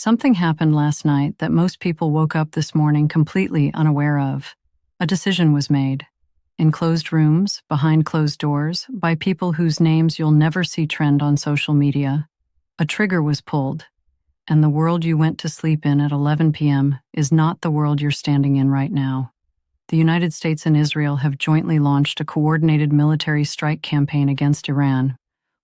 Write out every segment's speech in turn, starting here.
Something happened last night that most people woke up this morning completely unaware of. A decision was made. In closed rooms, behind closed doors, by people whose names you'll never see trend on social media. A trigger was pulled, and the world you went to sleep in at 11 p.m. is not the world you're standing in right now. The United States and Israel have jointly launched a coordinated military strike campaign against Iran,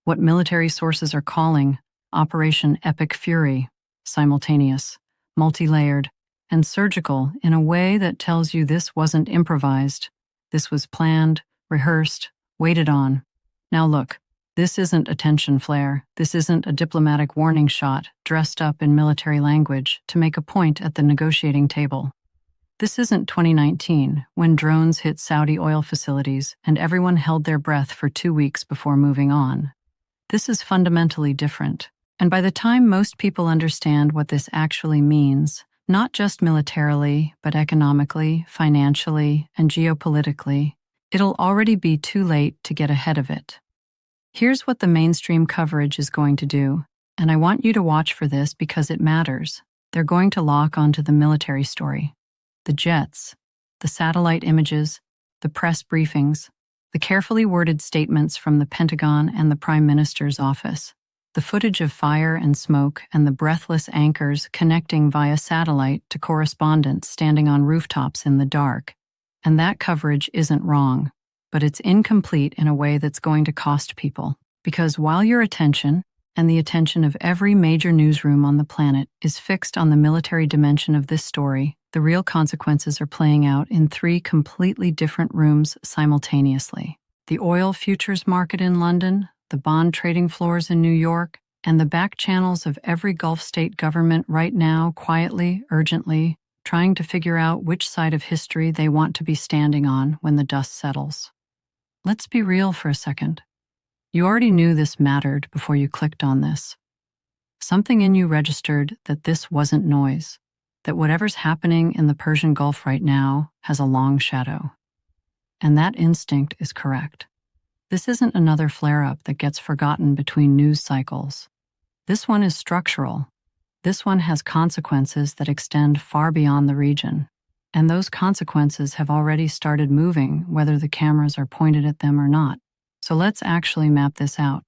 what military sources are calling Operation Epic Fury, simultaneous, multi-layered, and surgical in a way that tells you this wasn't improvised. This was planned, rehearsed, waited on. Now look, this isn't a tension flare. This isn't a diplomatic warning shot dressed up in military language to make a point at the negotiating table. This isn't 2019, when drones hit Saudi oil facilities and everyone held their breath for 2 weeks before moving on. This is fundamentally different. And by the time most people understand what this actually means, not just militarily, but economically, financially, and geopolitically, it'll already be too late to get ahead of it. Here's what the mainstream coverage is going to do, and I want you to watch for this because it matters. They're going to lock onto the military story. The jets, the satellite images, the press briefings, the carefully worded statements from the Pentagon and the Prime Minister's office, the footage of fire and smoke and the breathless anchors connecting via satellite to correspondents standing on rooftops in the dark. And that coverage isn't wrong, but it's incomplete in a way that's going to cost people. Because while your attention, and the attention of every major newsroom on the planet, is fixed on the military dimension of this story, the real consequences are playing out in 3 completely different rooms simultaneously. The oil futures market in London, the bond trading floors in New York, and the back channels of every Gulf state government right now, quietly, urgently, trying to figure out which side of history they want to be standing on when the dust settles. Let's be real for a second. You already knew this mattered before you clicked on this. Something in you registered that this wasn't noise, that whatever's happening in the Persian Gulf right now has a long shadow. And that instinct is correct. This isn't another flare-up that gets forgotten between news cycles. This one is structural. This one has consequences that extend far beyond the region. And those consequences have already started moving, whether the cameras are pointed at them or not. So let's actually map this out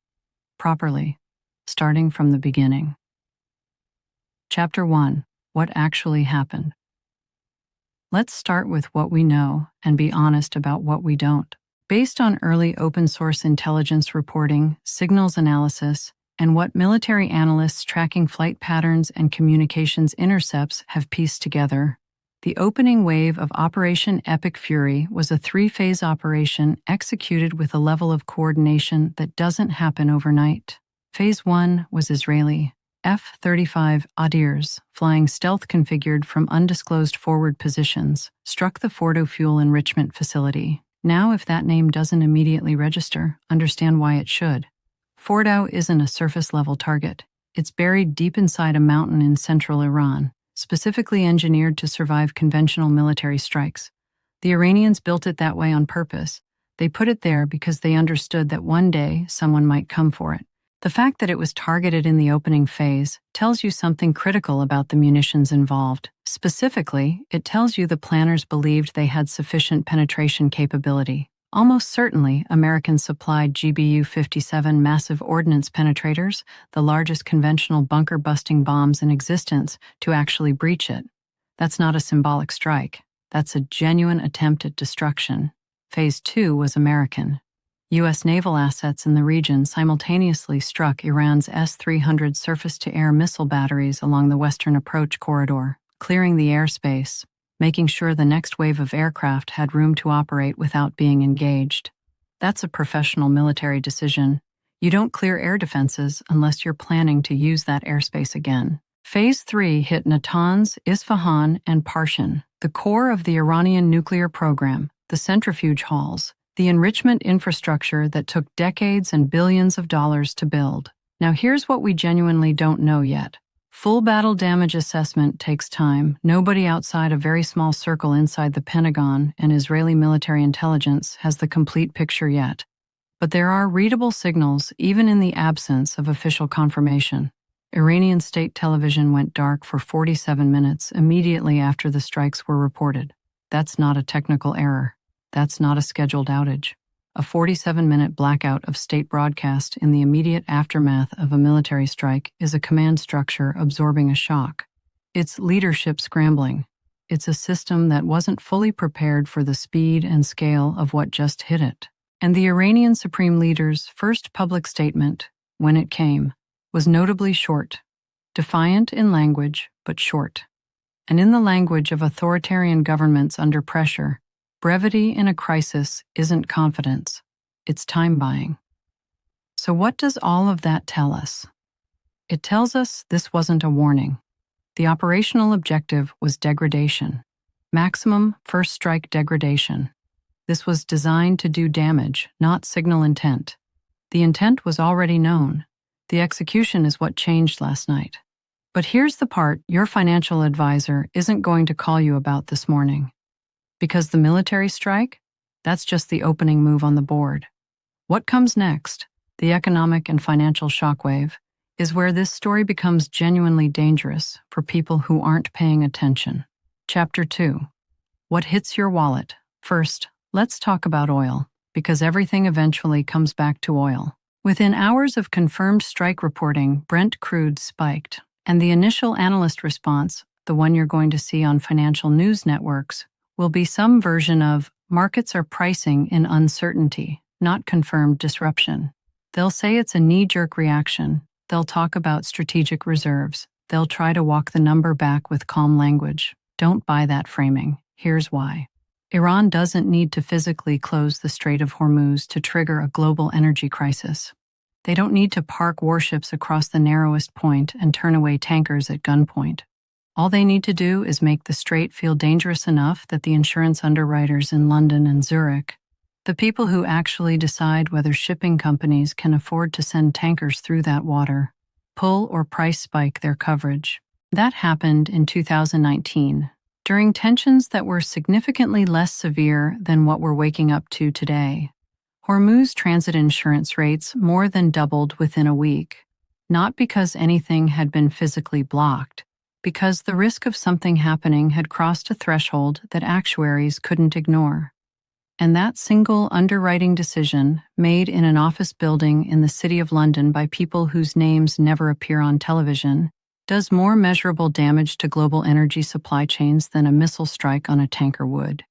properly, starting from the beginning. Chapter 1. What actually happened? Let's start with what we know and be honest about what we don't. Based on early open-source intelligence reporting, signals analysis, and what military analysts tracking flight patterns and communications intercepts have pieced together, the opening wave of Operation Epic Fury was a 3-phase operation executed with a level of coordination that doesn't happen overnight. Phase 1 was Israeli F-35 Adirs, flying stealth-configured from undisclosed forward positions, struck the Fordo fuel enrichment facility. Now, if that name doesn't immediately register, understand why it should. Fordo isn't a surface-level target. It's buried deep inside a mountain in central Iran, specifically engineered to survive conventional military strikes. The Iranians built it that way on purpose. They put it there because they understood that one day someone might come for it. The fact that it was targeted in the opening phase tells you something critical about the munitions involved. Specifically, it tells you the planners believed they had sufficient penetration capability. Almost certainly, Americans supplied GBU-57 massive ordnance penetrators, the largest conventional bunker-busting bombs in existence, to actually breach it. That's not a symbolic strike. That's a genuine attempt at destruction. Phase 2 was American. U.S. naval assets in the region simultaneously struck Iran's S-300 surface-to-air missile batteries along the Western Approach Corridor, clearing the airspace, making sure the next wave of aircraft had room to operate without being engaged. That's a professional military decision. You don't clear air defenses unless you're planning to use that airspace again. Phase 3 hit Natanz, Isfahan, and Parshan, the core of the Iranian nuclear program, the centrifuge halls, the enrichment infrastructure that took decades and billions of dollars to build. Now here's what we genuinely don't know yet. Full battle damage assessment takes time. Nobody outside a very small circle inside the Pentagon and Israeli military intelligence has the complete picture yet. But there are readable signals even in the absence of official confirmation. Iranian state television went dark for 47 minutes immediately after the strikes were reported. That's not a technical error. That's not a scheduled outage. A 47-minute blackout of state broadcast in the immediate aftermath of a military strike is a command structure absorbing a shock. It's leadership scrambling. It's a system that wasn't fully prepared for the speed and scale of what just hit it. And the Iranian supreme leader's first public statement, when it came, was notably short, defiant in language, but short. And in the language of authoritarian governments under pressure, brevity in a crisis isn't confidence, it's time buying. So what does all of that tell us? It tells us this wasn't a warning. The operational objective was degradation, maximum first strike degradation. This was designed to do damage, not signal intent. The intent was already known. The execution is what changed last night. But here's the part your financial advisor isn't going to call you about this morning. Because the military strike? That's just the opening move on the board. What comes next, the economic and financial shockwave, is where this story becomes genuinely dangerous for people who aren't paying attention. Chapter 2. What hits your wallet? First, let's talk about oil, because everything eventually comes back to oil. Within hours of confirmed strike reporting, Brent crude spiked, and the initial analyst response, the one you're going to see on financial news networks, will be some version of markets are pricing in uncertainty, not confirmed disruption. They'll say it's a knee-jerk reaction. They'll talk about strategic reserves. They'll try to walk the number back with calm language. Don't buy that framing. Here's why. Iran doesn't need to physically close the Strait of Hormuz to trigger a global energy crisis. They don't need to park warships across the narrowest point and turn away tankers at gunpoint. All they need to do is make the strait feel dangerous enough that the insurance underwriters in London and Zurich, the people who actually decide whether shipping companies can afford to send tankers through that water, pull or price spike their coverage. That happened in 2019. During tensions that were significantly less severe than what we're waking up to today. Hormuz transit insurance rates more than doubled within a week, not because anything had been physically blocked, because the risk of something happening had crossed a threshold that actuaries couldn't ignore. And that single underwriting decision, made in an office building in the City of London by people whose names never appear on television, does more measurable damage to global energy supply chains than a missile strike on a tanker would.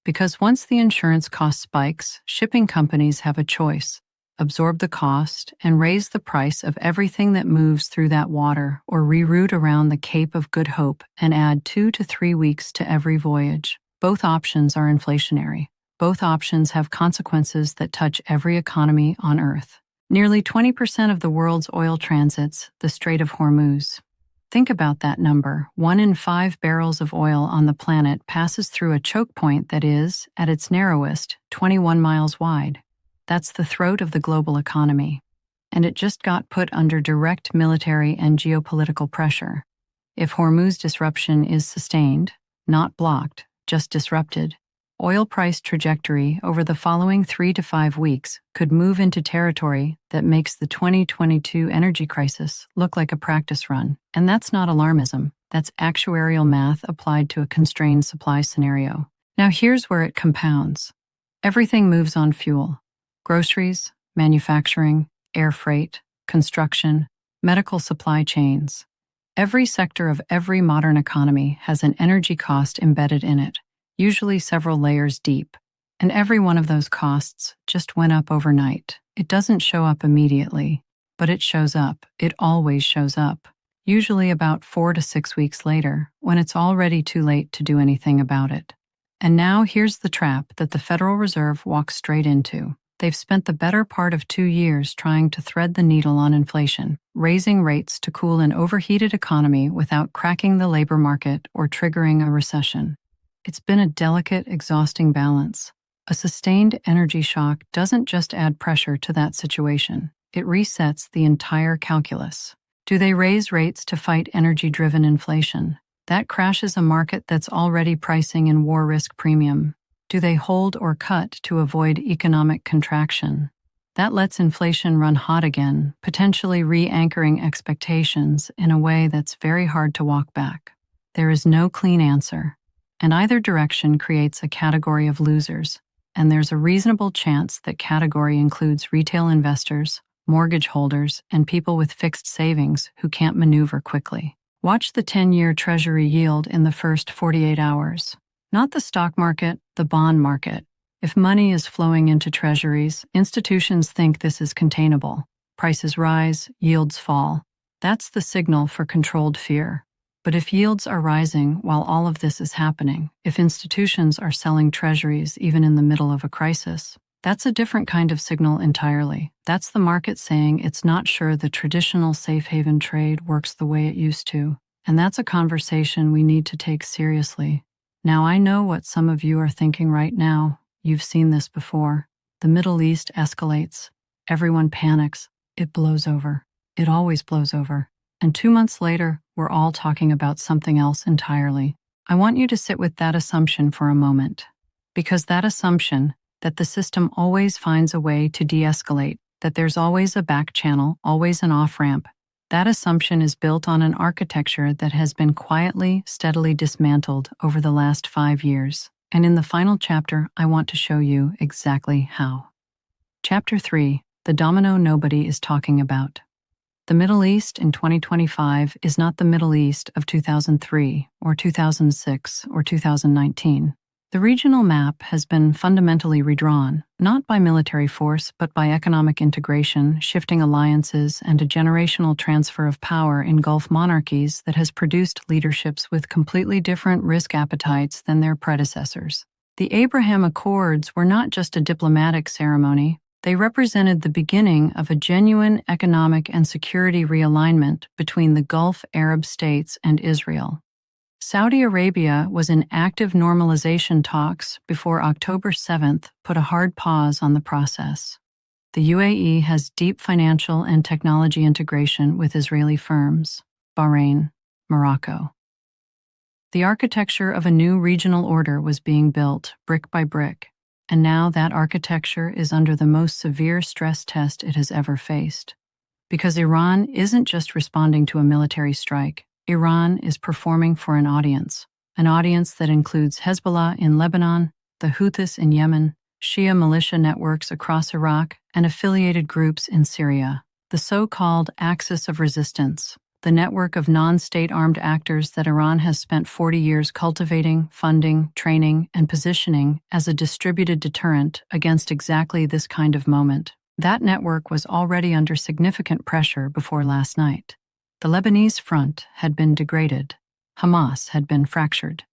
Because once the insurance cost spikes, shipping companies have a choice: absorb the cost and raise the price of everything that moves through that water, or reroute around the Cape of Good Hope and add 2 to 3 weeks to every voyage. Both options are inflationary. Both options have consequences that touch every economy on Earth. Nearly 20% of the world's oil transits the Strait of Hormuz. Think about that number. 1 in 5 barrels of oil on the planet passes through a choke point that is, at its narrowest, 21 miles wide. That's the throat of the global economy. And it just got put under direct military and geopolitical pressure. If Hormuz disruption is sustained, not blocked, just disrupted, oil price trajectory over the following 3 to 5 weeks could move into territory that makes the 2022 energy crisis look like a practice run. And that's not alarmism. That's actuarial math applied to a constrained supply scenario. Now here's where it compounds. Everything moves on fuel. Groceries, manufacturing, air freight, construction, medical supply chains. Every sector of every modern economy has an energy cost embedded in it, usually several layers deep, and every one of those costs just went up overnight. It doesn't show up immediately, but it shows up. It always shows up, usually about 4 to 6 weeks later, when it's already too late to do anything about it. And now here's the trap that the Federal Reserve walks straight into. They've spent the better part of 2 years trying to thread the needle on inflation, raising rates to cool an overheated economy without cracking the labor market or triggering a recession. It's been a delicate, exhausting balance. A sustained energy shock doesn't just add pressure to that situation. It resets the entire calculus. Do they raise rates to fight energy-driven inflation? That crashes a market that's already pricing in war risk premium. Do they hold or cut to avoid economic contraction? That lets inflation run hot again, potentially re-anchoring expectations in a way that's very hard to walk back. There is no clean answer, and either direction creates a category of losers, and there's a reasonable chance that category includes retail investors, mortgage holders, and people with fixed savings who can't maneuver quickly. Watch the 10-year Treasury yield in the first 48 hours. Not the stock market, the bond market. If money is flowing into treasuries, institutions think this is containable. Prices rise, yields fall. That's the signal for controlled fear. But if yields are rising while all of this is happening, if institutions are selling treasuries even in the middle of a crisis, that's a different kind of signal entirely. That's the market saying it's not sure the traditional safe haven trade works the way it used to. And that's a conversation we need to take seriously. Now, I know what some of you are thinking right now. You've seen this before. The Middle East escalates. Everyone panics. It blows over. It always blows over. And 2 months later, we're all talking about something else entirely. I want you to sit with that assumption for a moment. Because that assumption, that the system always finds a way to de-escalate, that there's always a back channel, always an off-ramp, that assumption is built on an architecture that has been quietly, steadily dismantled over the last 5 years. And in the final chapter, I want to show you exactly how. Chapter 3, the domino nobody is talking about. The Middle East in 2025 is not the Middle East of 2003 or 2006 or 2019. The regional map has been fundamentally redrawn, not by military force, but by economic integration, shifting alliances, and a generational transfer of power in Gulf monarchies that has produced leaderships with completely different risk appetites than their predecessors. The Abraham Accords were not just a diplomatic ceremony, they represented the beginning of a genuine economic and security realignment between the Gulf Arab states and Israel. Saudi Arabia was in active normalization talks before October 7th put a hard pause on the process. The UAE has deep financial and technology integration with Israeli firms, Bahrain, Morocco. The architecture of a new regional order was being built, brick by brick, and now that architecture is under the most severe stress test it has ever faced. Because Iran isn't just responding to a military strike, Iran is performing for an audience that includes Hezbollah in Lebanon, the Houthis in Yemen, Shia militia networks across Iraq, and affiliated groups in Syria. The so-called Axis of Resistance, the network of non-state armed actors that Iran has spent 40 years cultivating, funding, training, and positioning as a distributed deterrent against exactly this kind of moment. That network was already under significant pressure before last night. The Lebanese front had been degraded. Hamas had been fractured.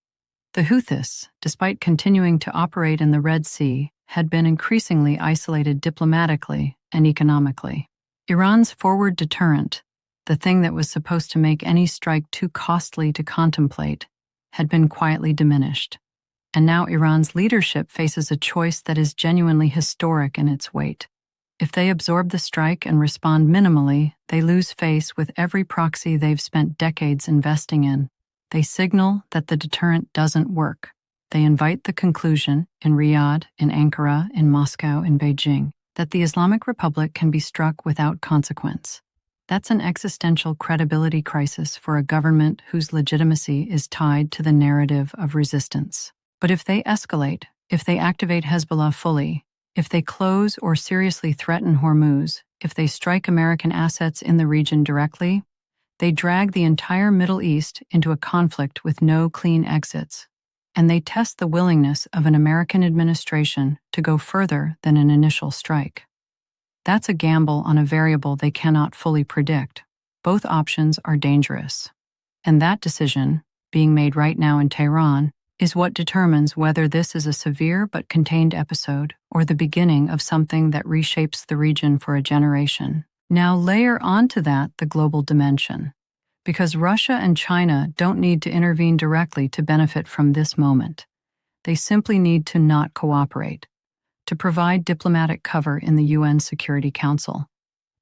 The Houthis, despite continuing to operate in the Red Sea, had been increasingly isolated diplomatically and economically. Iran's forward deterrent, the thing that was supposed to make any strike too costly to contemplate, had been quietly diminished. And now Iran's leadership faces a choice that is genuinely historic in its weight. If they absorb the strike and respond minimally, they lose face with every proxy they've spent decades investing in. They signal that the deterrent doesn't work. They invite the conclusion, in Riyadh, in Ankara, in Moscow, in Beijing, that the Islamic Republic can be struck without consequence. That's an existential credibility crisis for a government whose legitimacy is tied to the narrative of resistance. But if they escalate, if they activate Hezbollah fully, if they close or seriously threaten Hormuz, if they strike American assets in the region directly, they drag the entire Middle East into a conflict with no clean exits, and they test the willingness of an American administration to go further than an initial strike. That's a gamble on a variable they cannot fully predict. Both options are dangerous. And that decision, being made right now in Tehran, is what determines whether this is a severe but contained episode or the beginning of something that reshapes the region for a generation. Now layer onto that the global dimension. Because Russia and China don't need to intervene directly to benefit from this moment. They simply need to not cooperate, to provide diplomatic cover in the UN Security Council,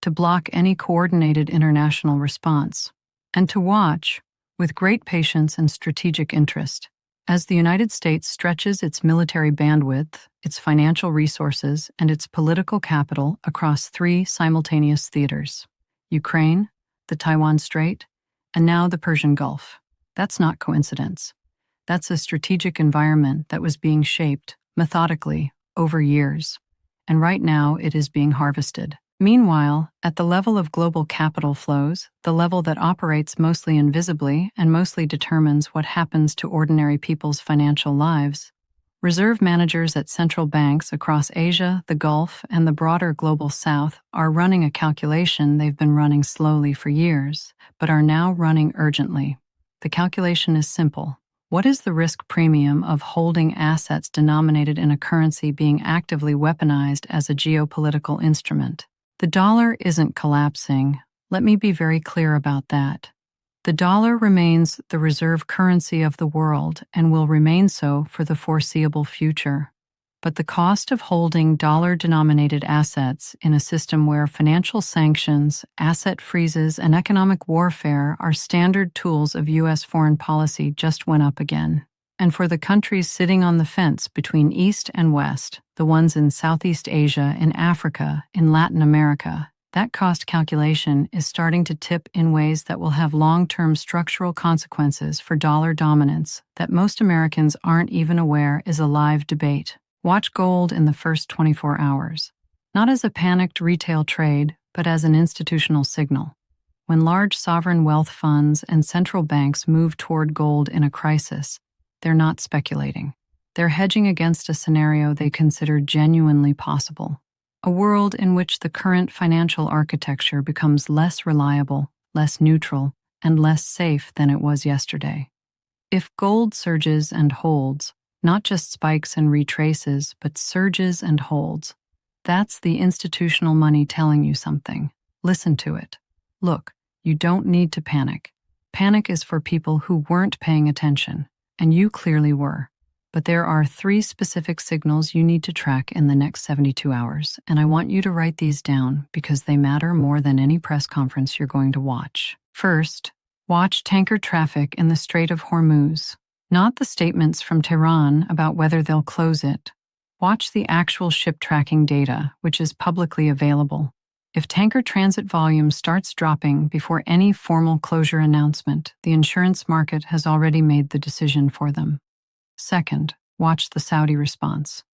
to block any coordinated international response, and to watch, with great patience and strategic interest, As the United States stretches its military bandwidth, its financial resources, and its political capital across three simultaneous theaters: Ukraine, the Taiwan Strait, and now the Persian Gulf. That's not coincidence. That's a strategic environment that was being shaped, methodically, over years. And right now it is being harvested. Meanwhile, at the level of global capital flows, the level that operates mostly invisibly and mostly determines what happens to ordinary people's financial lives, reserve managers at central banks across Asia, the Gulf, and the broader global South are running a calculation they've been running slowly for years, but are now running urgently. The calculation is simple. What is the risk premium of holding assets denominated in a currency being actively weaponized as a geopolitical instrument? The dollar isn't collapsing. Let me be very clear about that. The dollar remains the reserve currency of the world and will remain so for the foreseeable future. But the cost of holding dollar-denominated assets in a system where financial sanctions, asset freezes, and economic warfare are standard tools of U.S. foreign policy just went up again. And for the countries sitting on the fence between East and West, the ones in Southeast Asia, in Africa, in Latin America, that cost calculation is starting to tip in ways that will have long-term structural consequences for dollar dominance that most Americans aren't even aware is a live debate. Watch gold in the first 24 hours, not as a panicked retail trade, but as an institutional signal. When large sovereign wealth funds and central banks move toward gold in a crisis, they're not speculating. They're hedging against a scenario they consider genuinely possible. A world in which the current financial architecture becomes less reliable, less neutral, and less safe than it was yesterday. If gold surges and holds, not just spikes and retraces, but surges and holds, that's the institutional money telling you something. Listen to it. Look, you don't need to panic. Panic is for people who weren't paying attention, and you clearly were. But there are 3 specific signals you need to track in the next 72 hours, and I want you to write these down because they matter more than any press conference you're going to watch. First, watch tanker traffic in the Strait of Hormuz. Not the statements from Tehran about whether they'll close it. Watch the actual ship tracking data, which is publicly available. If tanker transit volume starts dropping before any formal closure announcement, the insurance market has already made the decision for them. Second, watch the Saudi response.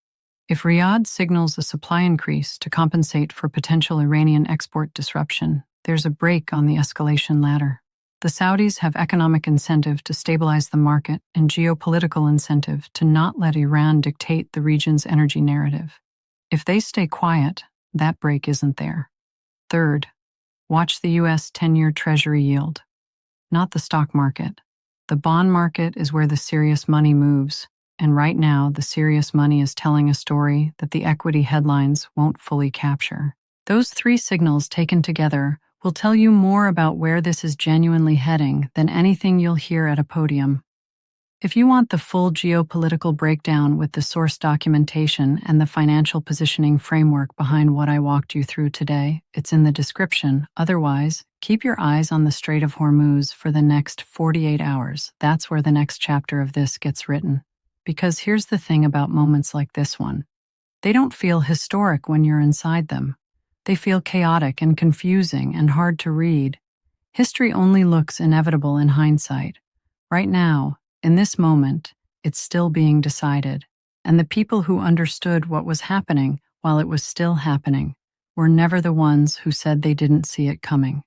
If Riyadh signals a supply increase to compensate for potential Iranian export disruption, there's a break on the escalation ladder. The Saudis have economic incentive to stabilize the market and geopolitical incentive to not let Iran dictate the region's energy narrative. If they stay quiet, that break isn't there. Third, watch the U.S. 10-year Treasury yield. Not the stock market. The bond market is where the serious money moves, and right now the serious money is telling a story that the equity headlines won't fully capture. Those 3 signals taken together will tell you more about where this is genuinely heading than anything you'll hear at a podium. If you want the full geopolitical breakdown with the source documentation and the financial positioning framework behind what I walked you through today, it's in the description. Otherwise, keep your eyes on the Strait of Hormuz for the next 48 hours. That's where the next chapter of this gets written. Because here's the thing about moments like this one. They don't feel historic when you're inside them. They feel chaotic and confusing and hard to read. History only looks inevitable in hindsight. Right now, in this moment, it's still being decided, and the people who understood what was happening while it was still happening were never the ones who said they didn't see it coming.